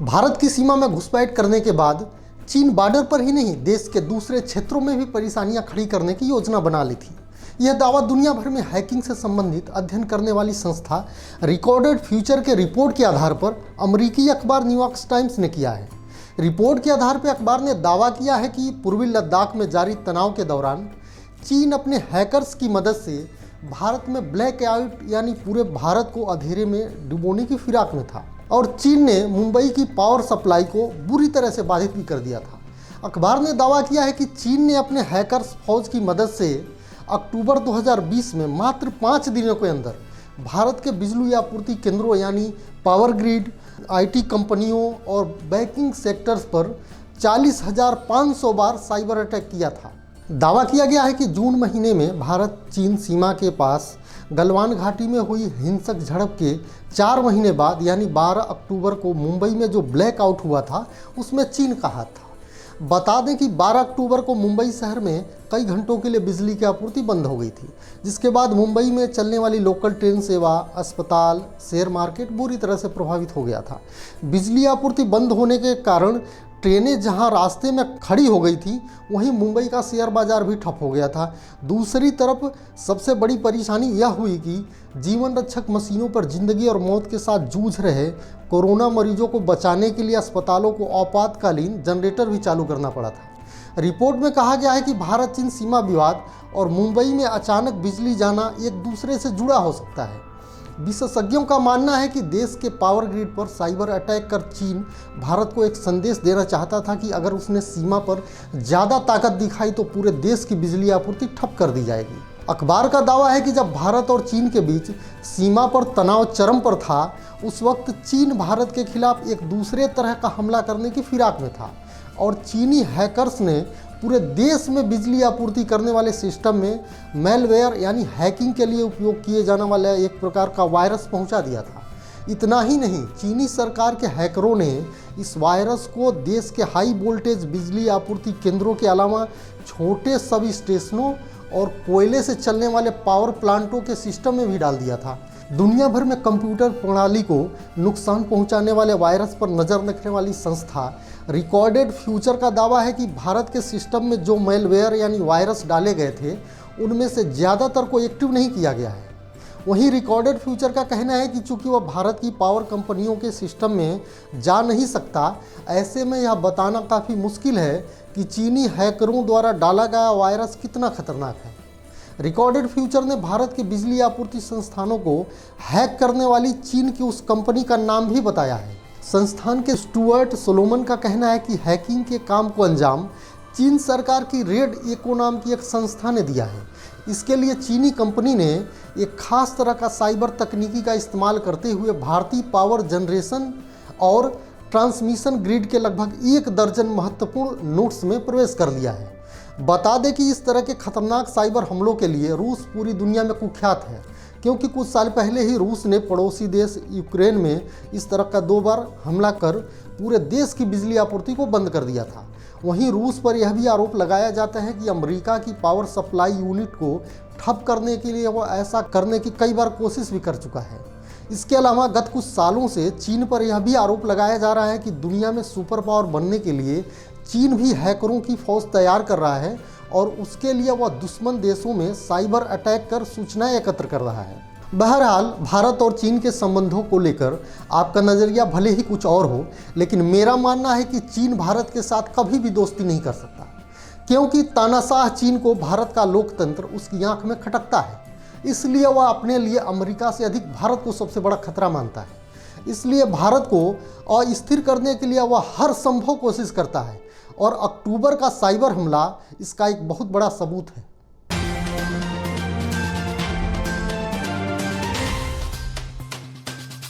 भारत की सीमा में घुसपैठ करने के बाद चीन बॉर्डर पर ही नहीं देश के दूसरे क्षेत्रों में भी परेशानियां खड़ी करने की योजना बना ली थी। यह दावा दुनिया भर में हैकिंग से संबंधित अध्ययन करने वाली संस्था रिकॉर्डेड फ्यूचर के रिपोर्ट के आधार पर अमेरिकी अखबार न्यूयॉर्क टाइम्स ने किया है। रिपोर्ट के आधार पर अखबार ने दावा किया है कि पूर्वी लद्दाख में जारी तनाव के दौरान चीन अपने हैकर्स की मदद से भारत में ब्लैक आउट यानी पूरे भारत को अंधेरे में डुबोने की फिराक में था और चीन ने मुंबई की पावर सप्लाई को बुरी तरह से बाधित भी कर दिया था। अखबार ने दावा किया है कि चीन ने अपने हैकर्स फौज की मदद से अक्टूबर 2020 में मात्र 5 दिनों के अंदर भारत के बिजली आपूर्ति केंद्रों यानी पावर ग्रिड, आईटी कंपनियों और बैंकिंग सेक्टर्स पर 40,500 बार साइबर अटैक किया था। दावा किया गया है कि जून महीने में भारत चीन सीमा के पास गलवान घाटी में हुई हिंसक झड़प के 4 महीने बाद यानी 12 अक्टूबर को मुंबई में जो ब्लैकआउट हुआ था उसमें चीन का हाथ था। बता दें कि 12 अक्टूबर को मुंबई शहर में कई घंटों के लिए बिजली की आपूर्ति बंद हो गई थी, जिसके बाद मुंबई में चलने वाली लोकल ट्रेन सेवा, अस्पताल, शेयर मार्केट बुरी तरह से प्रभावित हो गया था। बिजली आपूर्ति बंद होने के कारण ट्रेनें जहां रास्ते में खड़ी हो गई थी वहीं मुंबई का शेयर बाजार भी ठप हो गया था। दूसरी तरफ सबसे बड़ी परेशानी यह हुई कि जीवन रक्षक मशीनों पर जिंदगी और मौत के साथ जूझ रहे कोरोना मरीजों को बचाने के लिए अस्पतालों को आपातकालीन जनरेटर भी चालू करना पड़ा था। रिपोर्ट में कहा गया है कि भारत चीन सीमा विवाद और मुंबई में अचानक बिजली जाना एक दूसरे से जुड़ा हो सकता है। विशेषज्ञों का मानना है कि देश के पावर ग्रिड पर साइबर अटैक कर चीन भारत को एक संदेश देना चाहता था कि अगर उसने सीमा पर ज़्यादा ताकत दिखाई तो पूरे देश की बिजली आपूर्ति ठप कर दी जाएगी। अखबार का दावा है कि जब भारत और चीन के बीच सीमा पर तनाव चरम पर था उस वक्त चीन भारत के खिलाफ एक दूसरे तरह का हमला करने की फिराक में था और चीनी हैकर्स ने पूरे देश में बिजली आपूर्ति करने वाले सिस्टम में मैलवेयर यानी हैकिंग के लिए उपयोग किए जाने वाला एक प्रकार का वायरस पहुंचा दिया था। इतना ही नहीं, चीनी सरकार के हैकरों ने इस वायरस को देश के हाई वोल्टेज बिजली आपूर्ति केंद्रों के अलावा छोटे सब स्टेशनों और कोयले से चलने वाले पावर प्लांटों के सिस्टम में भी डाल दिया था। दुनिया भर में कंप्यूटर प्रणाली को नुकसान पहुंचाने वाले वायरस पर नज़र रखने वाली संस्था रिकॉर्डेड फ्यूचर का दावा है कि भारत के सिस्टम में जो मैलवेयर यानी वायरस डाले गए थे उनमें से ज़्यादातर को एक्टिव नहीं किया गया है। वहीं रिकॉर्डेड फ्यूचर का कहना है कि चूंकि वह भारत की पावर कंपनियों के सिस्टम में जा नहीं सकता, ऐसे में यह बताना काफ़ी मुश्किल है कि चीनी हैकरों द्वारा डाला गया वायरस कितना खतरनाक है। रिकॉर्डेड फ्यूचर ने भारत के बिजली आपूर्ति संस्थानों को हैक करने वाली चीन की उस कंपनी का नाम भी बताया है। संस्थान के स्टुअर्ट सोलोमन का कहना है कि हैकिंग के काम को अंजाम चीन सरकार की रेड एको नाम की एक संस्था ने दिया है। इसके लिए चीनी कंपनी ने एक खास तरह का साइबर तकनीकी का इस्तेमाल करते हुए भारतीय पावर जनरेशन और ट्रांसमिशन ग्रिड के लगभग 1 दर्जन महत्वपूर्ण नोड्स में प्रवेश कर लिया है। बता दें कि इस तरह के खतरनाक साइबर हमलों के लिए रूस पूरी दुनिया में कुख्यात है, क्योंकि कुछ साल पहले ही रूस ने पड़ोसी देश यूक्रेन में इस तरह का 2 बार हमला कर पूरे देश की बिजली आपूर्ति को बंद कर दिया था। वहीं रूस पर यह भी आरोप लगाया जाता है कि अमेरिका की पावर सप्लाई यूनिट को ठप करने के लिए वो ऐसा करने की कई बार कोशिश भी कर चुका है। इसके अलावा गत कुछ सालों से चीन पर यह भी आरोप लगाया जा रहा है कि दुनिया में सुपर पावर बनने के लिए चीन भी हैकरों की फौज तैयार कर रहा है और उसके लिए वह दुश्मन देशों में साइबर अटैक कर सूचनाएं एकत्र कर रहा है। बहरहाल, भारत और चीन के संबंधों को लेकर आपका नज़रिया भले ही कुछ और हो, लेकिन मेरा मानना है कि चीन भारत के साथ कभी भी दोस्ती नहीं कर सकता, क्योंकि तानाशाह चीन को भारत का लोकतंत्र उसकी आंख में खटकता है। इसलिए वह अपने लिए अमेरिका से अधिक भारत को सबसे बड़ा खतरा मानता है। इसलिए भारत को अस्थिर करने के लिए वह हर संभव कोशिश करता है और अक्टूबर का साइबर हमला इसका एक बहुत बड़ा सबूत है।